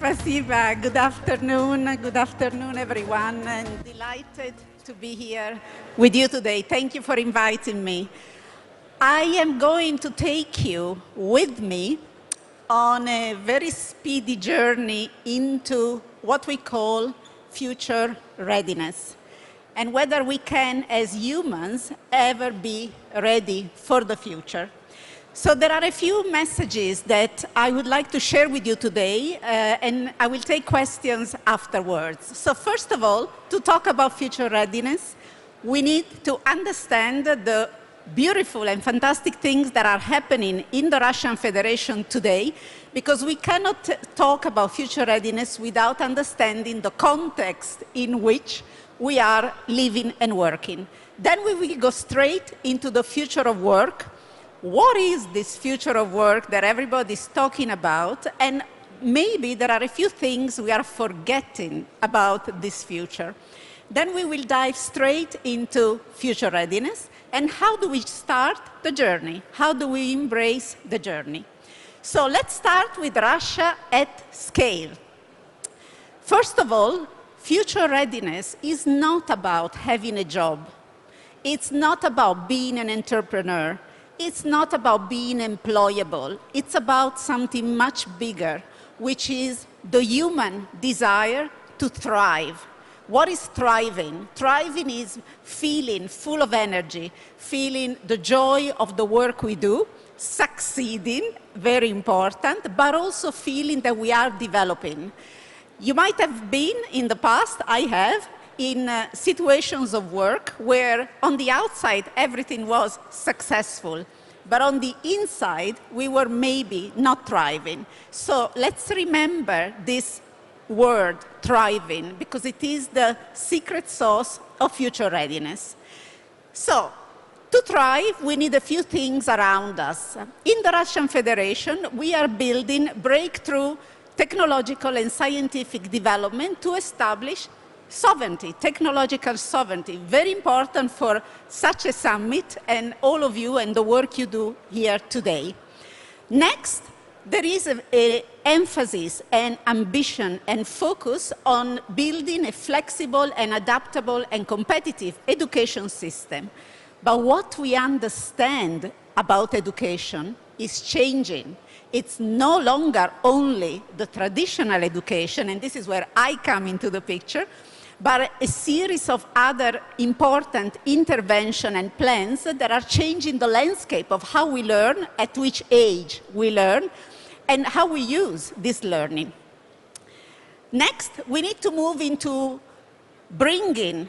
Spasiba. Good afternoon, everyone. I'm delighted to be here with you today. Thank you for inviting me. I am going to take you with me on a very speedy journey into what we call future readiness, and whether we can, as humans, ever be ready for the future. So there are a few messages that I would like to share with you today, and I will take questions afterwards. So first of all, to talk about future readiness, we need to understand the beautiful and fantastic things that are happening in the Russian Federation today, because we cannot talk about future readiness without understanding the context in which we are living and working. Then we will go straight into the future of work. What is this future of work that everybody is talking about? And maybe there are a few things we are forgetting about this future. Then we will dive straight into future readiness. And how do we start the journey? How do we embrace the journey? So let's start with Russia at scale. First of all, future readiness is not about having a job. It's not about being an entrepreneur. It's not about being employable. It's about something much bigger, which is the human desire to thrive. What is thriving? Thriving is feeling full of energy, feeling the joy of the work we do, succeeding, very important, but also feeling that we are developing. You might have been in the past, I have, in situations of work where on the outside everything was successful, but on the inside we were maybe not thriving. So let's remember this word, thriving, because it is the secret sauce of future readiness. So to thrive, we need a few things around us. In the Russian Federation, we are building breakthrough technological and scientific development to establish sovereignty, technological sovereignty, very important for such a summit and all of you and the work you do here today. Next, there is an emphasis and ambition and focus on building a flexible and adaptable and competitive education system. But what we understand about education is changing. It's no longer only the traditional education, and this is where I come into the picture, but a series of other important intervention and plans that are changing the landscape of how we learn, at which age we learn, and how we use this learning. Next, we need to move into bringing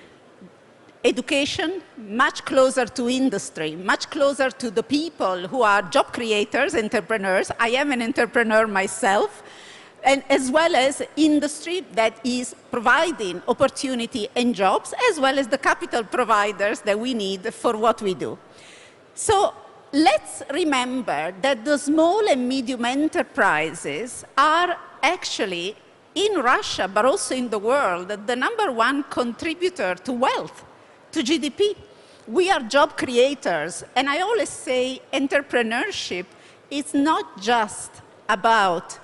education much closer to industry, much closer to the people who are job creators, entrepreneurs. I am an entrepreneur myself, and as well as industry that is providing opportunity and jobs, as well as the capital providers that we need for what we do. So let's remember that the small and medium enterprises are actually, in Russia, but also in the world, the #1 contributor to wealth, to GDP. We are job creators, and I always say entrepreneurship is not just about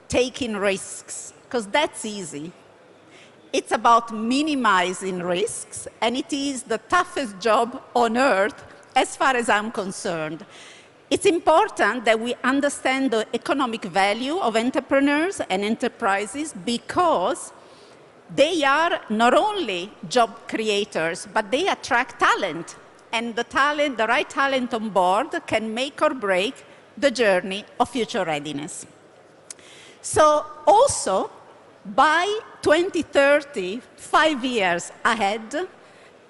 taking risks, because that's easy. It's about minimizing risks, and it is the toughest job on earth as far as I'm concerned. It's important that we understand the economic value of entrepreneurs and enterprises, because they are not only job creators, but they attract talent. And the right talent on board can make or break the journey of future readiness. So also, by 2030, 5 years ahead,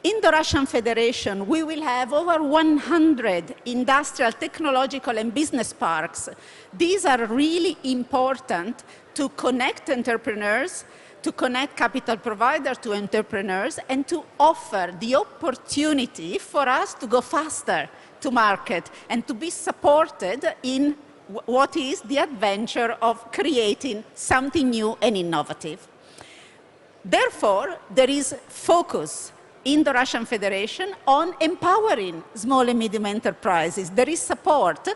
in the Russian Federation, we will have over 100 industrial, technological, and business parks. These are really important to connect entrepreneurs, to connect capital providers to entrepreneurs, and to offer the opportunity for us to go faster to market and to be supported in what is the adventure of creating something new and innovative. Therefore, there is focus in the Russian Federation on empowering small and medium enterprises. There is support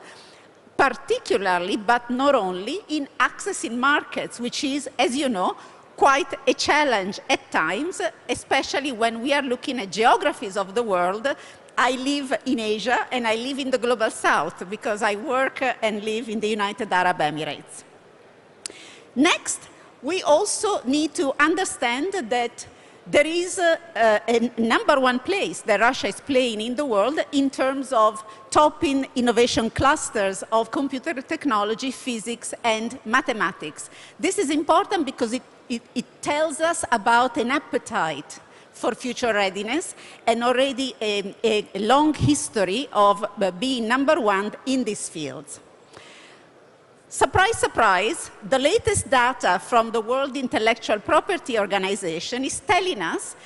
particularly, but not only, in accessing markets, which is, as you know, quite a challenge at times, especially when we are looking at geographies of the world. I live in Asia and I live in the global south because I work and live in the United Arab Emirates. Next, we also need to understand that there is a number one place that Russia is playing in the world in terms of topping innovation clusters of computer technology, physics, and mathematics. This is important because it tells us about an appetite for future readiness and already a long history of being number one in these fields. Surprise, surprise, the latest data from the World Intellectual Property Organization is telling us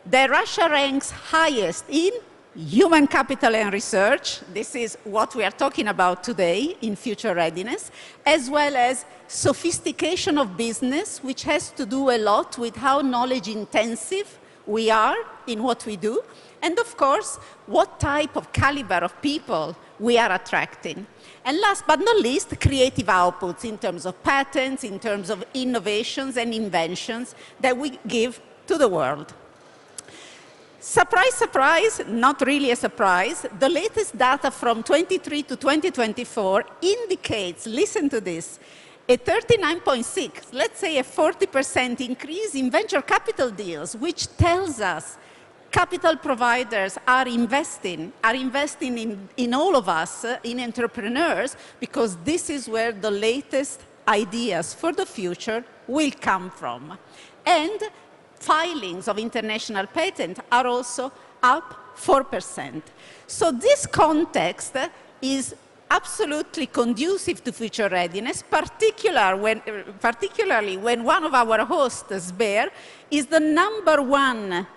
that Russia ranks highest in human capital and research. This is what we are talking about today in future readiness, as well as sophistication of business, which has to do a lot with how knowledge intensive we are in what we do, and of course, what type of caliber of people we are attracting. And last but not least, creative outputs in terms of patents, in terms of innovations and inventions that we give to the world. Surprise, surprise, not really a surprise, the latest data from 23 to 2024 indicates, listen to this, a 39.6, let's say a 40% increase in venture capital deals, which tells us capital providers are investing in all of us, in entrepreneurs, because this is where the latest ideas for the future will come from. And filings of international patent are also up 4%. So this context is absolutely conducive to future readiness, particularly when one of our hosts, Sber, is the number one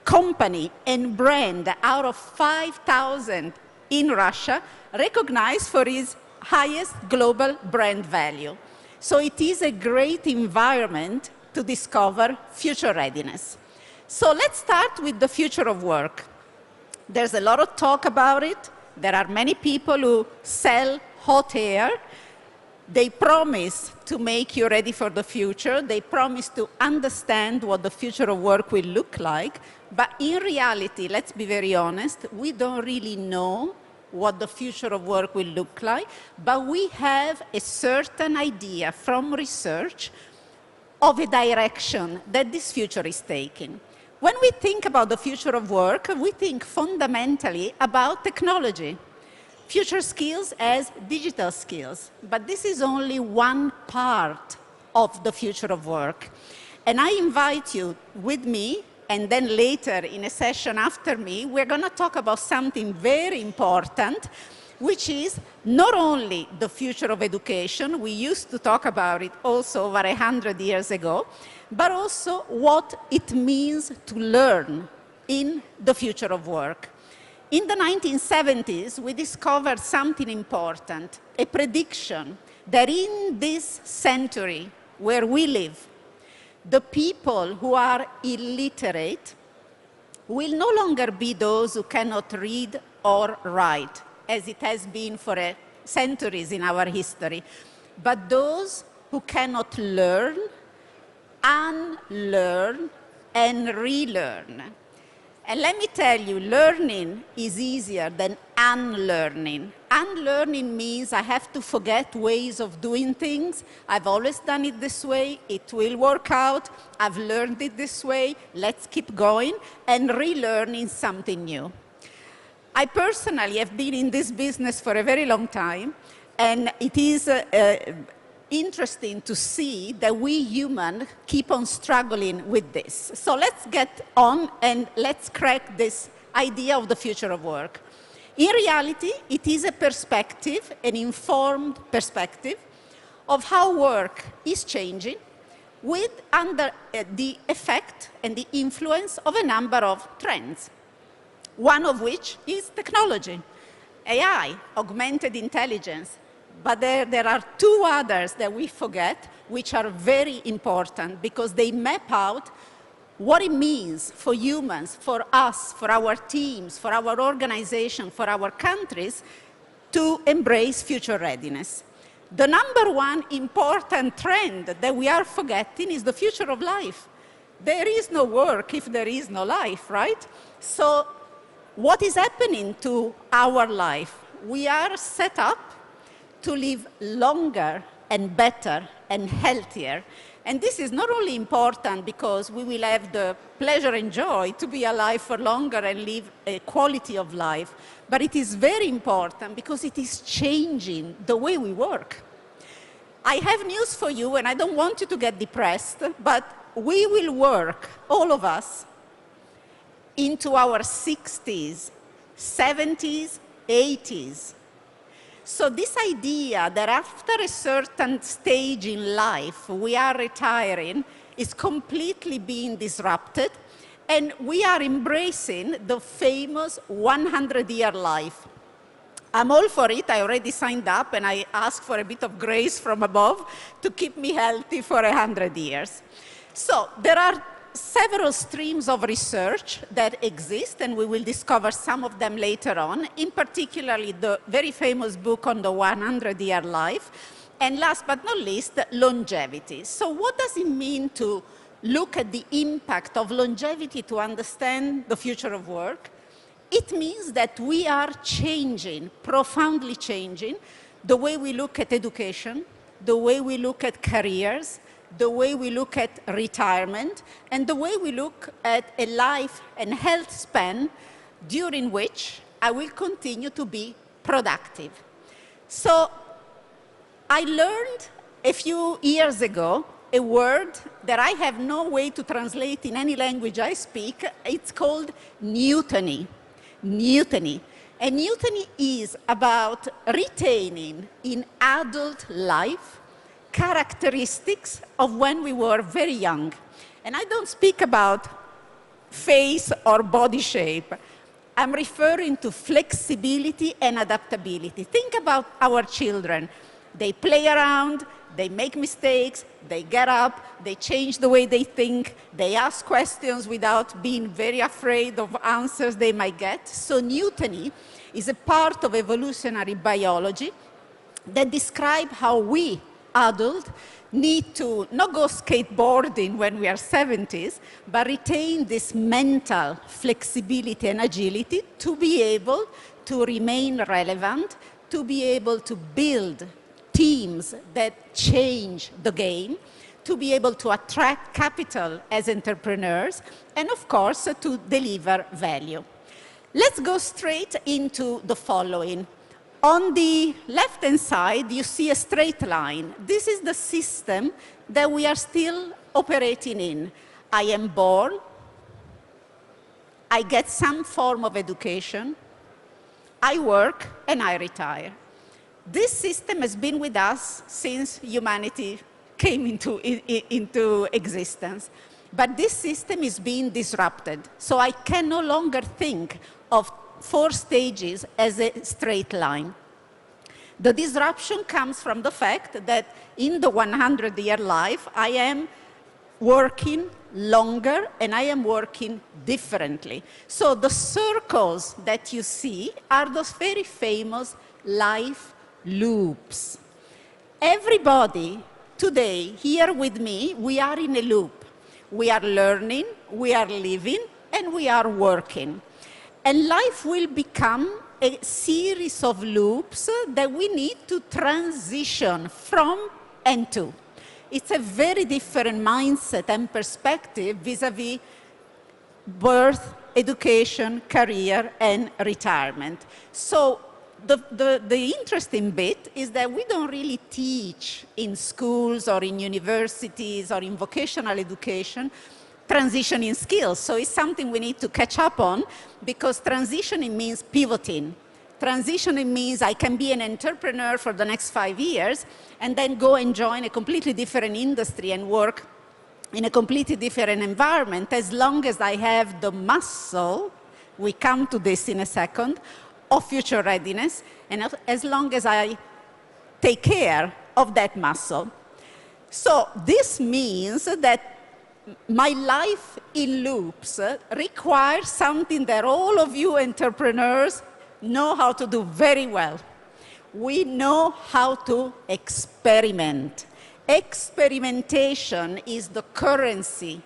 company and brand out of 5,000 in Russia, recognized for its highest global brand value. So it is a great environment to discover future readiness. So let's start with the future of work. There's a lot of talk about it. There are many people who sell hot air. They promise to make you ready for the future. They promise to understand what the future of work will look like. But in reality, let's be very honest, we don't really know what the future of work will look like, but we have a certain idea from research of a direction that this future is taking. When we think about the future of work, we think fundamentally about technology. Future skills as digital skills, but this is only one part of the future of work. And I invite you with me, and then later in a session after me, we're going to talk about something very important, which is not only the future of education, we used to talk about it also over 100 years ago, but also what it means to learn in the future of work. In the 1970s, we discovered something important, a prediction that in this century where we live, the people who are illiterate will no longer be those who cannot read or write, as it has been for centuries in our history, but those who cannot learn, unlearn, and relearn. And let me tell you, learning is easier than unlearning. Unlearning means I have to forget ways of doing things. I've always done it this way. It will work out. I've learned it this way. Let's keep going. And relearning something new. I personally have been in this business for a very long time. And it is interesting to see that we humans keep on struggling with this. So let's get on and let's crack this idea of the future of work. In reality, it is a perspective, an informed perspective of how work is changing under the effect and the influence of a number of trends. One of which is technology, AI, augmented intelligence. But there are two others that we forget, which are very important because they map out what it means for humans, for us, for our teams, for our organization, for our countries, to embrace future readiness. The number one important trend that we are forgetting is the future of life. There is no work if there is no life, right? So what is happening to our life? We are set up to live longer and better and healthier. And this is not only important because we will have the pleasure and joy to be alive for longer and live a quality of life, but it is very important because it is changing the way we work. I have news for you, and I don't want you to get depressed, but we will work, all of us, into our 60s, 70s, 80s. So this idea that after a certain stage in life we are retiring is completely being disrupted, and we are embracing the famous 100-year life. I'm all for it. I already signed up, and I ask for a bit of grace from above to keep me healthy for 100 years. So there are several streams of research that exist, and we will discover some of them later on, in particularly the very famous book on the 100-year life, and last but not least, longevity. So what does it mean to look at the impact of longevity to understand the future of work? It means that we are changing, profoundly changing, the way we look at education, the way we look at careers, the way we look at retirement, and the way we look at a life and health span during which I will continue to be productive. So I learned a few years ago a word that I have no way to translate in any language I speak. It's called neutony. Neutony. And neutony is about retaining in adult life characteristics of when we were very young. And I don't speak about face or body shape. I'm referring to flexibility and adaptability. Think about our children. They play around, they make mistakes, they get up, they change the way they think, they ask questions without being very afraid of answers they might get. So neutony is a part of evolutionary biology that describes how we adults need to not go skateboarding when we are 70s, but retain this mental flexibility and agility to be able to remain relevant, to be able to build teams that change the game, to be able to attract capital as entrepreneurs, and of course, to deliver value. Let's go straight into the following. On the left-hand side, you see a straight line. This is the system that we are still operating in. I am born, I get some form of education, I work, and I retire. This system has been with us since humanity came into existence. But this system is being disrupted. So I can no longer think of 4 stages as a straight line. The disruption comes from the fact that in the 100-year life, I am working longer and I am working differently. So the circles that you see are those very famous life loops. Everybody today here with me, we are in a loop. We are learning, we are living, and we are working. And life will become a series of loops that we need to transition from and to. It's a very different mindset and perspective vis-à-vis birth, education, career, and retirement. So the interesting bit is that we don't really teach in schools or in universities or in vocational education transitioning skills. So it's something we need to catch up on, because transitioning means pivoting. Transitioning means I can be an entrepreneur for the next 5 years and then go and join a completely different industry and work in a completely different environment, as long as I have the muscle, we come to this in a second, of future readiness, and as long as I take care of that muscle. So this means that my life in loops requires something that all of you entrepreneurs know how to do very well. We know how to experiment. Experimentation is the currency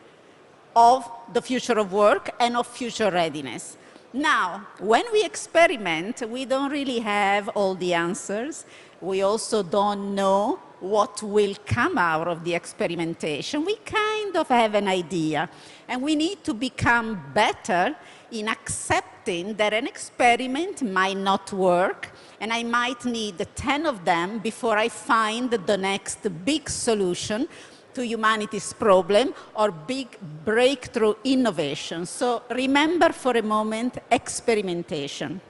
of the future of work and of future readiness. Now, when we experiment, we don't really have all the answers. We also don't know what will come out of the experimentation. We kind of have an idea, and we need to become better in accepting that an experiment might not work, and I might need 10 of them before I find the next big solution to humanity's problem or big breakthrough innovation. So remember for a moment experimentation.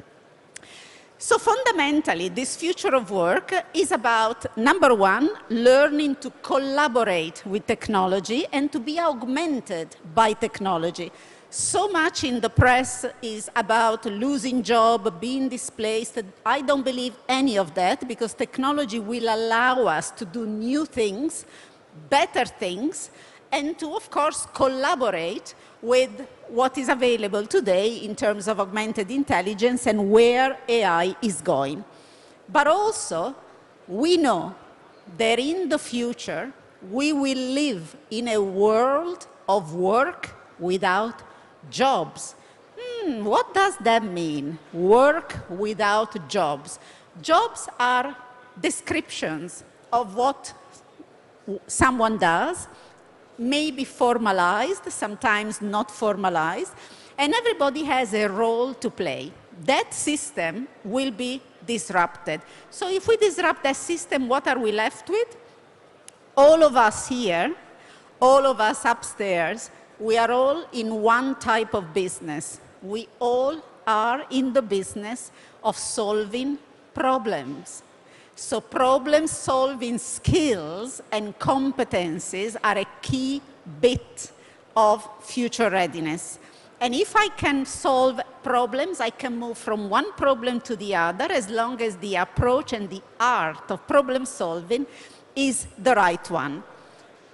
So fundamentally, this future of work is about, number one, learning to collaborate with technology and to be augmented by technology. So much in the press is about losing job, being displaced. I don't believe any of that, because technology will allow us to do new things, better things, and to, of course, collaborate with what is available today in terms of augmented intelligence and where AI is going. But also, we know that in the future, we will live in a world of work without jobs. What does that mean? Work without jobs. Jobs are descriptions of what someone does, maybe formalized, sometimes not formalized, and everybody has a role to play. That system will be disrupted. So if we disrupt that system, what are we left with? All of us here, all of us upstairs, we are all in one type of business. We all are in the business of solving problems. So problem-solving skills and competencies are a key bit of future readiness. And if I can solve problems, I can move from one problem to the other, as long as the approach and the art of problem-solving is the right one.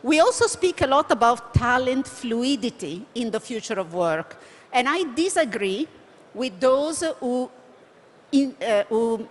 We also speak a lot about talent fluidity in the future of work. And I disagree with those who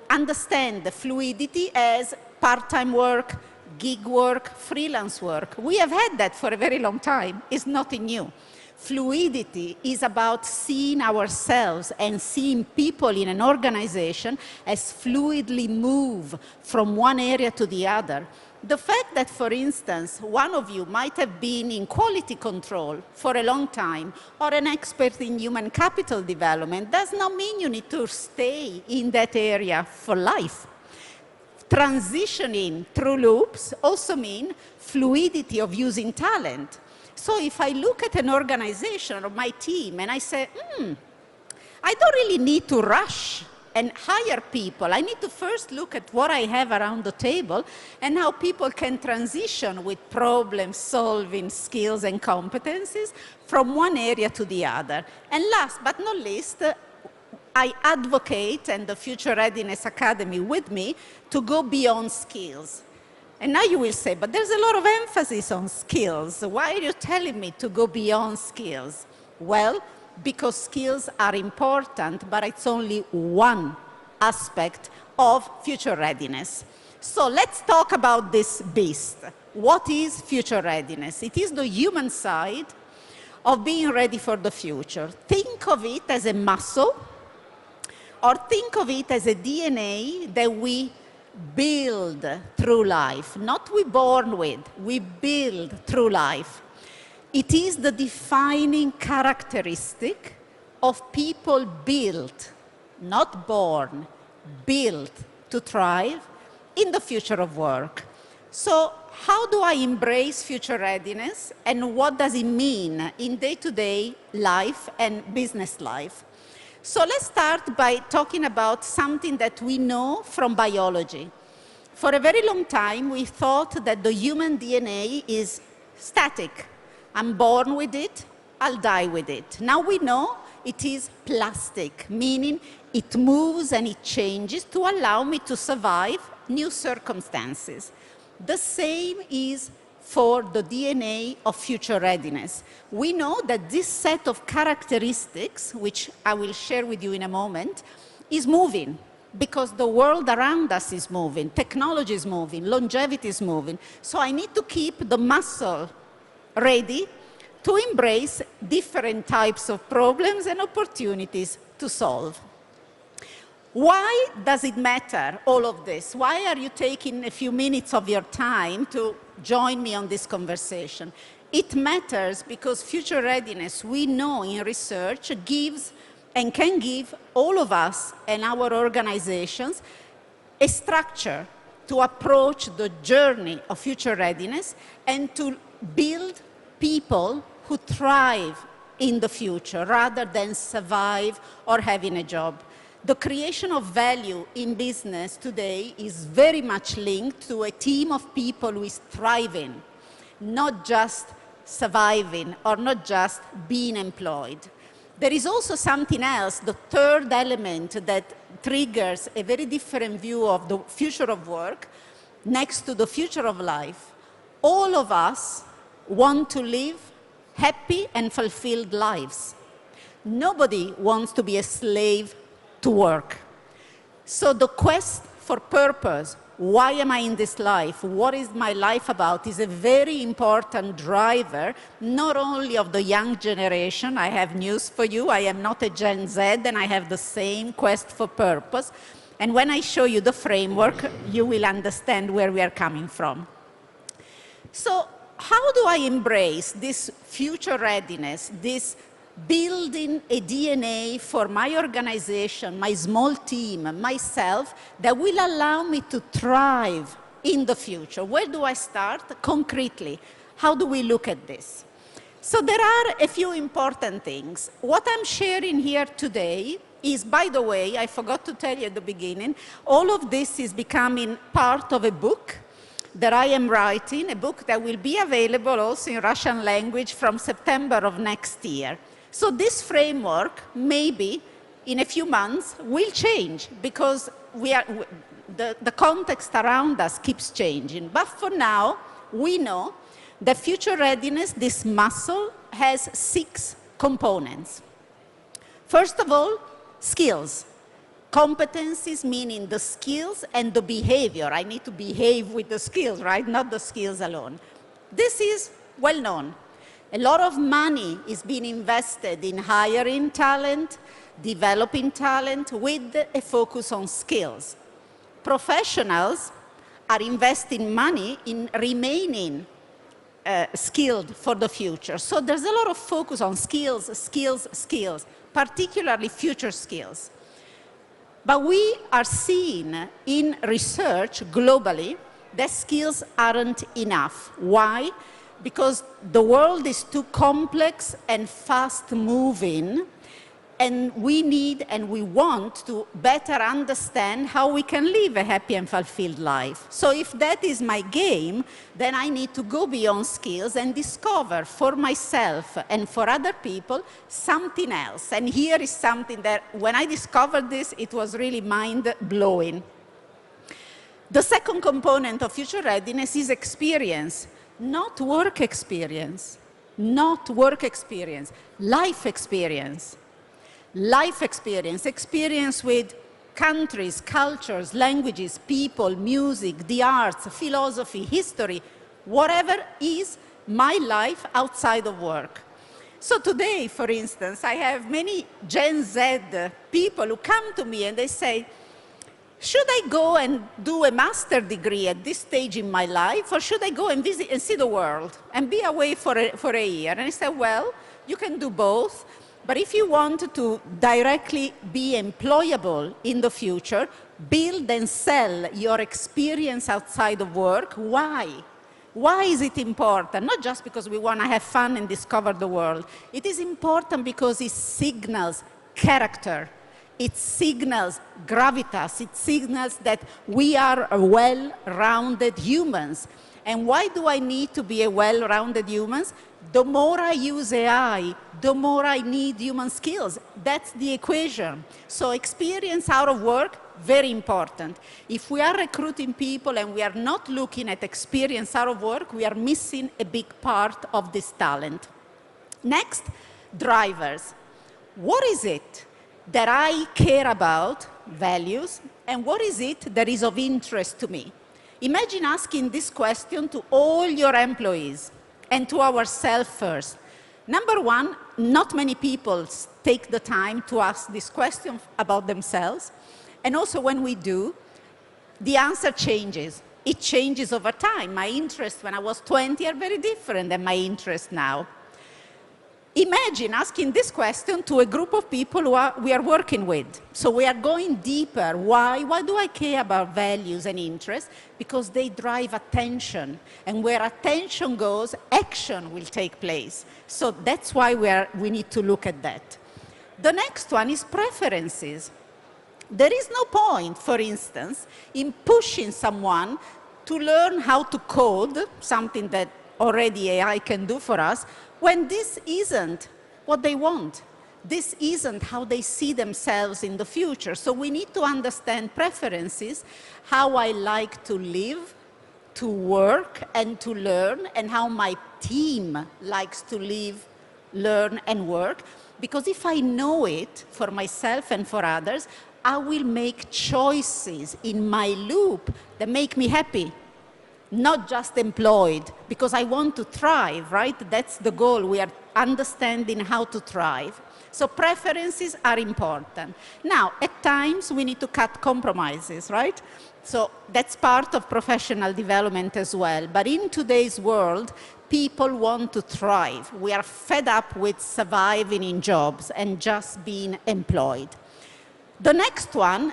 understand the fluidity as part-time work, gig work, freelance work. We have had that for a very long time. It's nothing new. Fluidity is about seeing ourselves and seeing people in an organization as fluidly move from one area to the other. The fact that, for instance, one of you might have been in quality control for a long time or an expert in human capital development does not mean you need to stay in that area for life. Transitioning through loops also mean fluidity of using talent. So if I look at an organization or my team and I say, I don't really need to rush and hire people. I need to first look at what I have around the table and how people can transition with problem-solving skills and competencies from one area to the other. And last but not least, I advocate, and the Future Readiness Academy with me, to go beyond skills. And now you will say, but there's a lot of emphasis on skills. Why are you telling me to go beyond skills? Well, because skills are important, but it's only one aspect of future readiness. So let's talk about this beast. What is future readiness? It is the human side of being ready for the future. Think of it as a muscle, or think of it as a DNA that we build through life. Not we born with, we build through life. It is the defining characteristic of people built, not born, built to thrive in the future of work. So how do I embrace future readiness, and what does it mean in day-to-day life and business life? So let's start by talking about something that we know from biology. For a very long time, we thought that the human DNA is static. I'm born with it, I'll die with it. Now we know it is plastic, meaning it moves and it changes to allow me to survive new circumstances. The same is for the DNA of future readiness. We know that this set of characteristics, which I will share with you in a moment, is moving. because the world around us is moving, technology is moving, longevity is moving. So I need to keep the muscle ready to embrace different types of problems and opportunities to solve. Why does it matter, all of this? Why are you taking a few minutes of your time to join me on this conversation? It matters because future readiness, we know in research, gives and can give all of us and our organizations a structure to approach the journey of future readiness and to build people who thrive in the future rather than survive or having a job. The creation of value in business today is very much linked to a team of people who is thriving, not just surviving or not just being employed. There is also something else, the third element that triggers a very different view of the future of work next to the future of life. All of us want to live happy and fulfilled lives. Nobody wants to be a slave to work. So the quest for purpose, why am I in this life? What is my life about? Is a very important driver, not only of the young generation. I have news for you. I am not a Gen Z, and I have the same quest for purpose. And when I show you the framework, you will understand where we are coming from. So how do I embrace this future readiness, this building a DNA for my organization, my small team, myself, that will allow me to thrive in the future? Where do I start concretely? How do we look at this? So there are a few important things. What I'm sharing here today is, by the way, I forgot to tell you at the beginning, all of this is becoming part of a book that I am writing, a book that will be available also in Russian language from September of next year. So this framework, maybe in a few months, will change because the context around us keeps changing. But for now, we know that future readiness, this muscle, has 6 components. First of all, skills. Competencies, meaning the skills and the behavior. I need to behave with the skills, right? Not the skills alone. This is well known. A lot of money is being invested in hiring talent, developing talent with a focus on skills. Professionals are investing money in remaining skilled for the future. So there's a lot of focus on skills, skills, skills, particularly future skills. But we are seeing in research globally that skills aren't enough. Why? Because the world is too complex and fast-moving, and we need and we want to better understand how we can live a happy and fulfilled life. So if that is my game, then I need to go beyond skills and discover for myself and for other people something else. And here is something that, when I discovered this, it was really mind-blowing. The second component of future readiness is experience. Not work experience, not work experience, life experience. Life experience, experience with countries, cultures, languages, people, music, the arts, philosophy, history, whatever is my life outside of work. So today, for instance, I have many Gen Z people who come to me and they say, should I go and do a master's degree at this stage in my life, or should I go and visit and see the world and be away for a year? And I said, well, you can do both, but if you want to directly be employable in the future, build and sell your experience outside of work. Why? Why is it important? Not just because we want to have fun and discover the world. It is important because it signals character. It signals gravitas. It signals that we are well-rounded humans. And why do I need to be a well-rounded human? The more I use AI, the more I need human skills. That's the equation. So experience out of work, very important. If we are recruiting people and we are not looking at experience out of work, we are missing a big part of this talent. Next, drivers. What is it that I care about values and what is it that is of interest to me? Imagine asking this question to all your employees and to ourselves first. Number one, not many people take the time to ask this question about themselves. And also when we do, the answer changes. It changes over time. My interests when I was 20 are very different than my interests now. Imagine asking this question to a group of people we are working with. So we are going deeper. Why? Why do I care about values and interests? Because they drive attention. And where attention goes, action will take place. So that's why we need to look at that. The next one is preferences. There is no point, for instance, in pushing someone to learn how to code, something that already AI can do for us, when this isn't what they want. This isn't how they see themselves in the future. So we need to understand preferences, how I like to live, to work, and to learn, and how my team likes to live, learn, and work. Because if I know it for myself and for others, I will make choices in my loop that make me happy. Not just employed, because I want to thrive, right? That's the goal. We are understanding how to thrive. So preferences are important. Now, at times, we need to cut compromises, right? So that's part of professional development as well. But in today's world, people want to thrive. We are fed up with surviving in jobs and just being employed. The next one,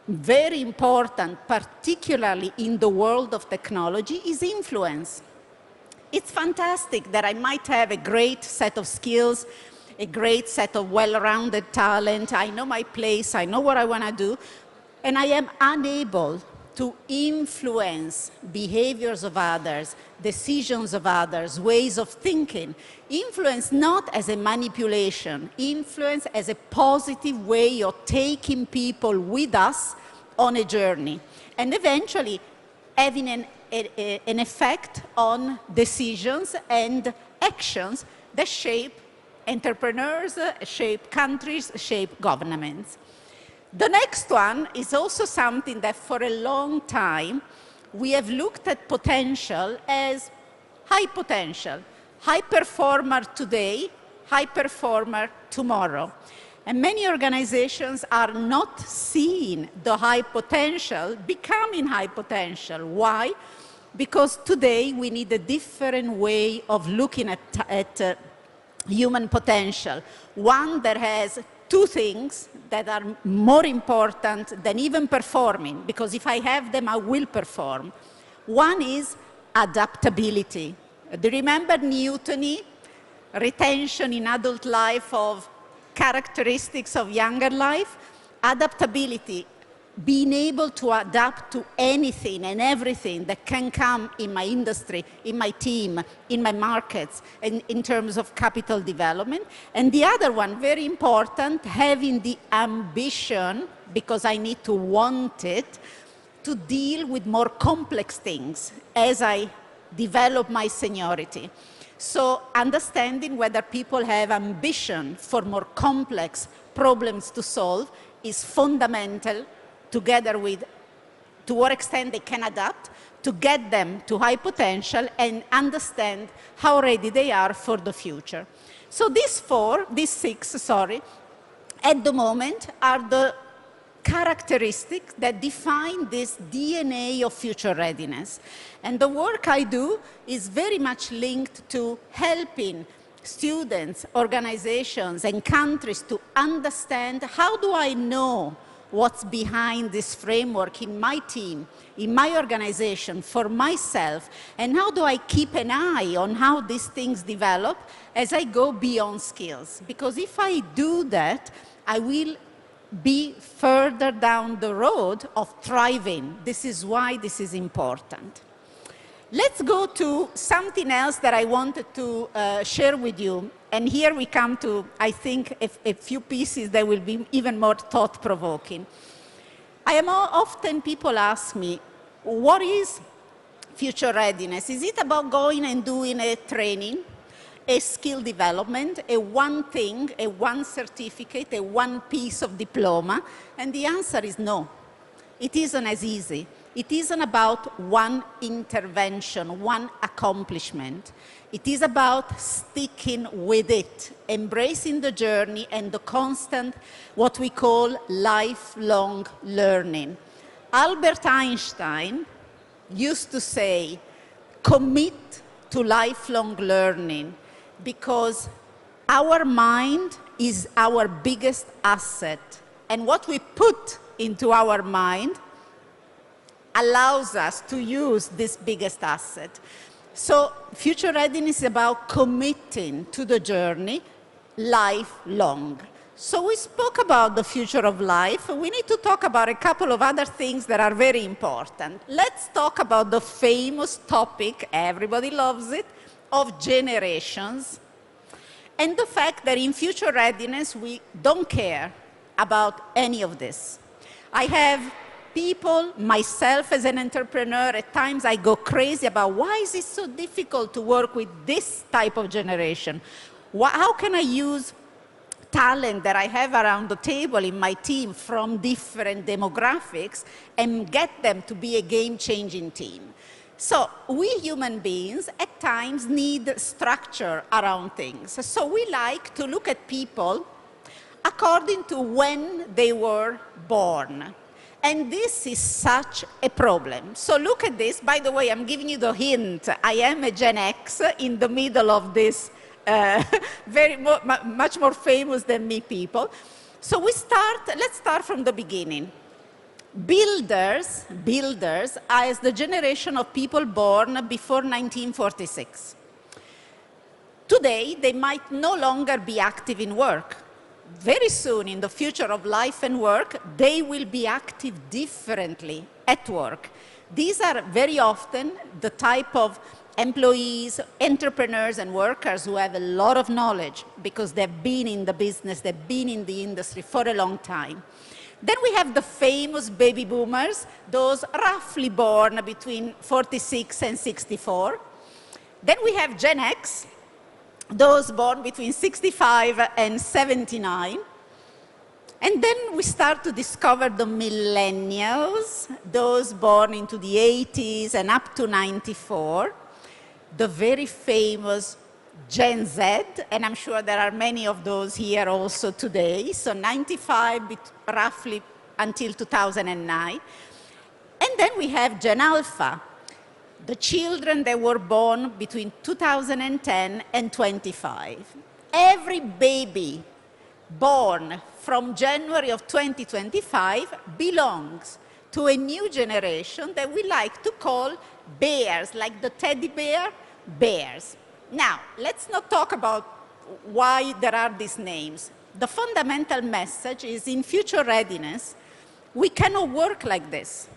very important, particularly in the world of technology, is influence. It's fantastic that I might have a great set of skills, a great set of well-rounded talent. I know my place, I know what I want to do, and I am unable to influence behaviors of others, decisions of others, ways of thinking. Influence not as a manipulation, influence as a positive way of taking people with us on a journey, and eventually having an effect on decisions and actions that shape entrepreneurs, shape countries, shape governments. The next one is also something that for a long time we have looked at potential as high potential, high performer today, high performer tomorrow. And many organizations are not seeing the high potential becoming high potential. Why? Because today we need a different way of looking at human potential. One that has two things that are more important than even performing, because if I have them, I will perform. One is adaptability. Do you remember Newtony? Retention in adult life of characteristics of younger life. Adaptability, being able to adapt to anything and everything that can come in my industry, in my team, in my markets, and in terms of capital development. And the other one, very important, having the ambition, because I need to want it, to deal with more complex things as I develop my seniority. So understanding whether people have ambition for more complex problems to solve is fundamental, together with to what extent they can adapt to get them to high potential and understand how ready they are for the future. So these six, at the moment are the characteristics that define this DNA of future readiness. And the work I do is very much linked to helping students, organizations, and countries to understand how do I know what's behind this framework in my team, in my organization, for myself, and how do I keep an eye on how these things develop as I go beyond skills. Because if I do that, I will be further down the road of thriving. This is why this is important. Let's go to something else that I wanted to share with you. And here we come to, I think, a few pieces that will be even more thought-provoking. Often people ask me, what is future readiness? Is it about going and doing a training? a skill development, a one thing, a one certificate, a one piece of diploma? And the answer is no. It isn't as easy. It isn't about one intervention, one accomplishment. It is about sticking with it, embracing the journey and the constant, what we call lifelong learning. Albert Einstein used to say, commit to lifelong learning, because our mind is our biggest asset. And what we put into our mind allows us to use this biggest asset. So future readiness is about committing to the journey lifelong. So we spoke about the future of life. We need to talk about a couple of other things that are very important. Let's talk about the famous topic, everybody loves it, of generations, and the fact that in future readiness we don't care about any of this. I have people, myself as an entrepreneur, at times I go crazy about why is it so difficult to work with this type of generation? How can I use talent that I have around the table in my team from different demographics and get them to be a game-changing team? So we human beings at times need structure around things. So we like to look at people according to when they were born. And this is much a problem. So look at this. By the way, I'm giving you the hint. I am a Gen X in the middle of this much more famous than me people. So let's start from the beginning. Builders as the generation of people born before 1946. Today, they might no longer be active in work. Very soon, in the future of life and work, they will be active differently at work. These are very often the type of employees, entrepreneurs, and workers who have a lot of knowledge because they've been in the business, they've been in the industry for a long time. Then we have the famous baby boomers, those roughly born between 46 and 64. Then we have Gen X, those born between 65 and 79. And then we start to discover the millennials, those born into the 80s and up to 94. The very famous Gen Z, and I'm sure there are many of those here also today, so 95 roughly until 2009. And then we have Gen Alpha, the children that were born between 2010 and 25. Every baby born from January of 2025 belongs to a new generation that we like to call bears, like the teddy bear, bears. Now, let's not talk about why there are these names. The fundamental message is in future readiness, we cannot work like this.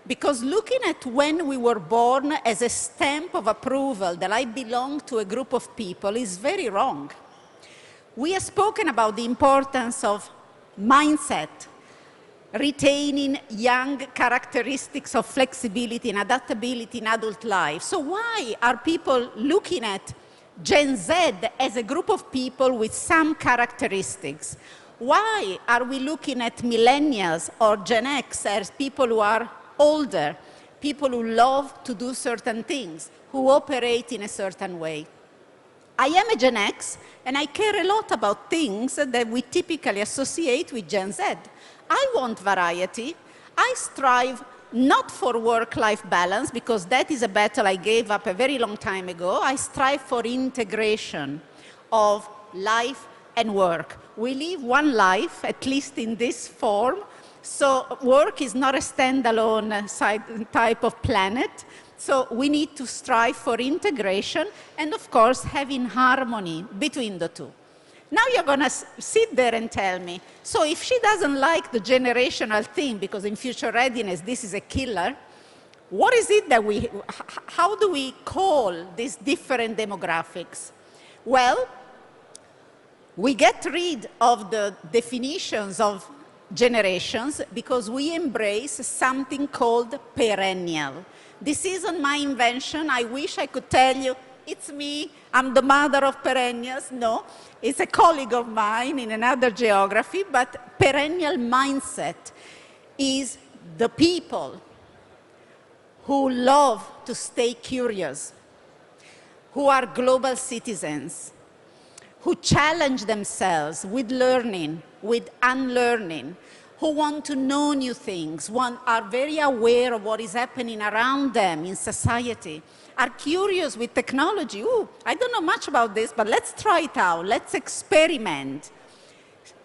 Because looking at when we were born as a stamp of approval that I belong to a group of people is very wrong. We have spoken about the importance of mindset, retaining young characteristics of flexibility and adaptability in adult life. So why are people looking at Gen Z as a group of people with some characteristics? Why are we looking at millennials or Gen X as people who are older, people who love to do certain things, who operate in a certain way? I am a Gen X, and I care a lot about things that we typically associate with Gen Z. I want variety. I strive not for work-life balance, because that is a battle I gave up a very long time ago. I strive for integration of life and work. We live one life, at least in this form, so work is not a standalone type of planet. So we need to strive for integration and, of course, having harmony between the two. Now you're going to sit there and tell me, so if she doesn't like the generational thing, because in future readiness this is a killer, what is it that how do we call these different demographics? Well, we get rid of the definitions of generations because we embrace something called perennial. This isn't my invention. I wish I could tell you it's me, I'm the mother of perennials. No, it's a colleague of mine in another geography, but perennial mindset is the people who love to stay curious, who are global citizens, who challenge themselves with learning, with unlearning, who want to know new things, are very aware of what is happening around them in society, are curious with technology. Ooh, I don't know much about this, but let's try it out. Let's experiment.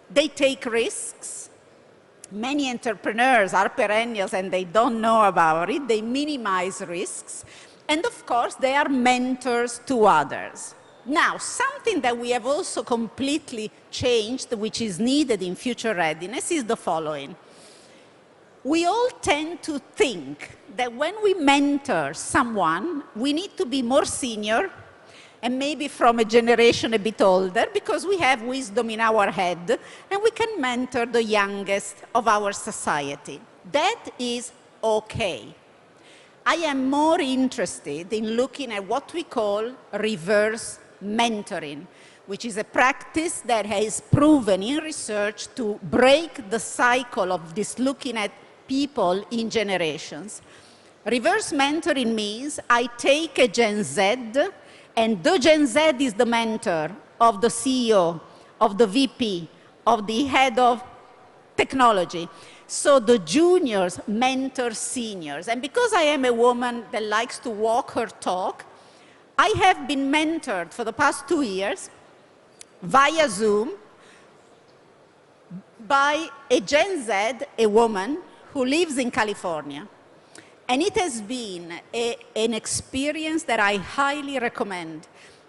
They take risks. Many entrepreneurs are perennials and they don't know about it. They minimize risks. And of course, they are mentors to others. Now, something that we have also completely changed, which is needed in future readiness, is the following. We all tend to think that when we mentor someone, we need to be more senior and maybe from a generation a bit older because we have wisdom in our head and we can mentor the youngest of our society. That is okay. I am more interested in looking at what we call reverse mentoring, which is a practice that has proven in research to break the cycle of this looking at people in generations. Reverse mentoring means I take a Gen Z, and the Gen Z is the mentor of the CEO, of the VP, of the head of technology. So the juniors mentor seniors. And because I am a woman that likes to walk her talk, I have been mentored for the past 2 years via Zoom by a Gen Z, a woman who lives in California. And it has been an experience that I highly recommend.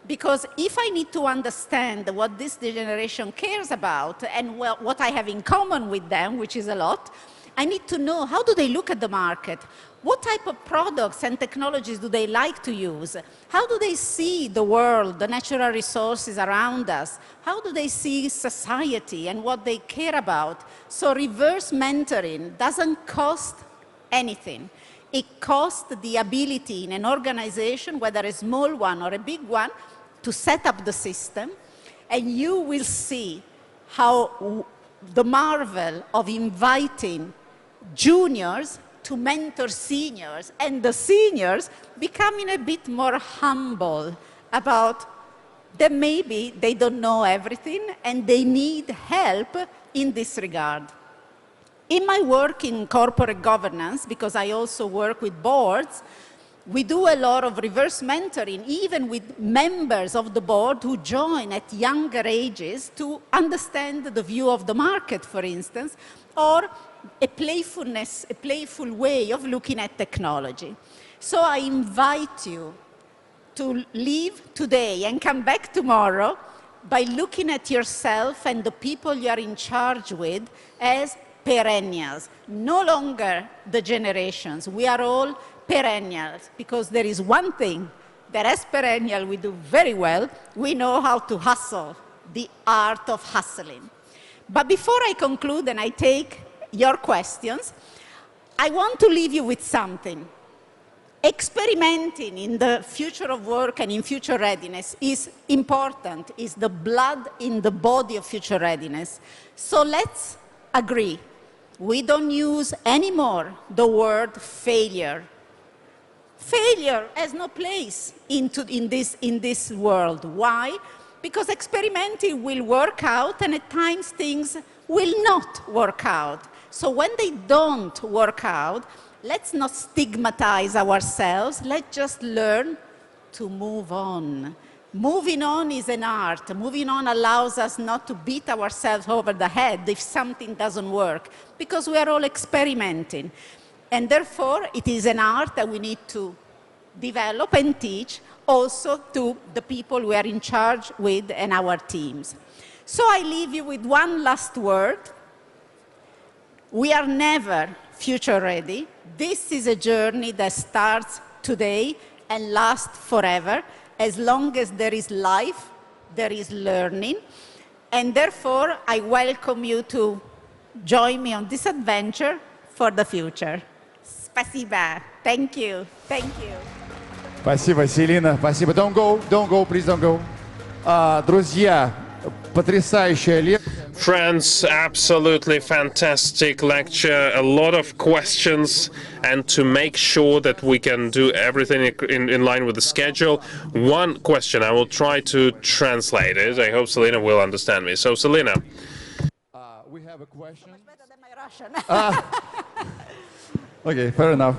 Because if I need to understand what this generation cares about and what I have in common with them, which is a lot, I need to know how do they look at the market? What type of products and technologies do they like to use? How do they see the world, the natural resources around us? How do they see society and what they care about? So reverse mentoring doesn't cost anything. It costs the ability in an organization, whether a small one or a big one, to set up the system, and you will see how the marvel of inviting juniors to mentor seniors, and the seniors becoming a bit more humble about that maybe they don't know everything and they need help in this regard. In my work in corporate governance, because I also work with boards, we do a lot of reverse mentoring, even with members of the board who join at younger ages to understand the view of the market, for instance, or a playful way of looking at technology. So I invite you to leave today and come back tomorrow by looking at yourself and the people you are in charge with as perennials, no longer the generations. We are all perennials, because there is one thing that as perennial we do very well. We know how to hustle, the art of hustling. But before I conclude and I take your questions, I want to leave you with something. Experimenting in the future of work and in future readiness is important, is the blood in the body of future readiness. So let's agree. We don't use anymore the word failure. Failure has no place in this world. Why? Because experimenting will work out, and at times things will not work out. So when they don't work out, let's not stigmatize ourselves. Let's just learn to move on. Moving on is an art. Moving on allows us not to beat ourselves over the head if something doesn't work, because we are all experimenting. And therefore, it is an art that we need to develop and teach also to the people we are in charge with and our teams. So I leave you with one last word. We are never future ready. This is a journey that starts today and lasts forever. As long as there is life, there is learning. And therefore, I welcome you to join me on this adventure for the future. Спасибо. Thank you. Thank you. Спасибо, Селина, спасибо. Don't go, please don't go. Друзья, потрясающая лекция. Friends, absolutely fantastic lecture, a lot of questions, and to make sure that we can do everything in line with the schedule, one question, I will try to translate it. I hope Selina will understand me. So, Selina. We have a question. Much better than my Russian. Okay, fair enough.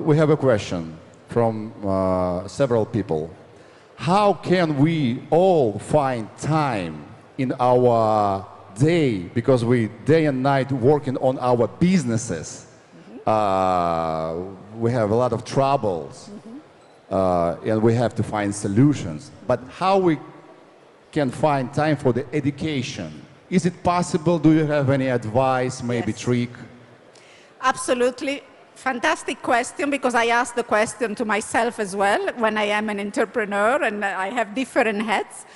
We have a question from several people. How can we all find time in our day, because we day and night working on our businesses? We have a lot of troubles, and we have to find solutions. But how we can find time for the education? Is it possible? Do you have any advice, maybe trick? Absolutely. Fantastic question, because I ask the question to myself as well when I am an entrepreneur and I have different hats.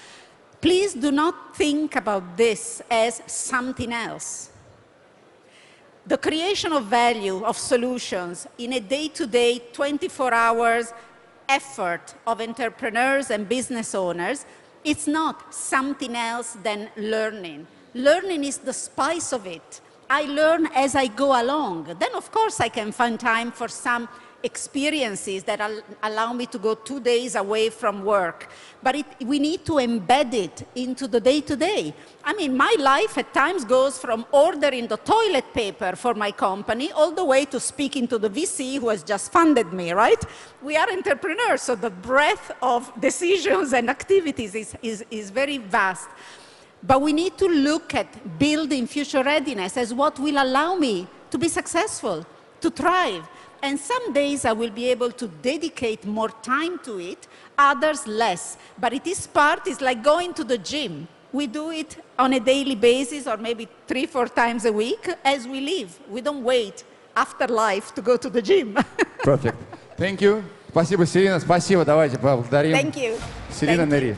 Please do not think about this as something else. The creation of value, of solutions, in a day-to-day, 24 hours effort of entrepreneurs and business owners, it's not something else than learning. Learning is the spice of it. I learn as I go along. Then, of course, I can find time for some experiences that allow me to go 2 days away from work. But we need to embed it into the day-to-day. I mean, my life at times goes from ordering the toilet paper for my company all the way to speaking to the VC who has just funded me, right? We are entrepreneurs, so the breadth of decisions and activities is very vast. But we need to look at building future readiness as what will allow me to be successful, to thrive. And some days I will be able to dedicate more time to it, others less. But it's like going to the gym. We do it on a daily basis or maybe 3-4 times a week as we live. We don't wait after life to go to the gym. Perfect. Thank you. Спасибо, Selina. Спасибо. Давайте поблагодарим. Thank you. Selina Neri.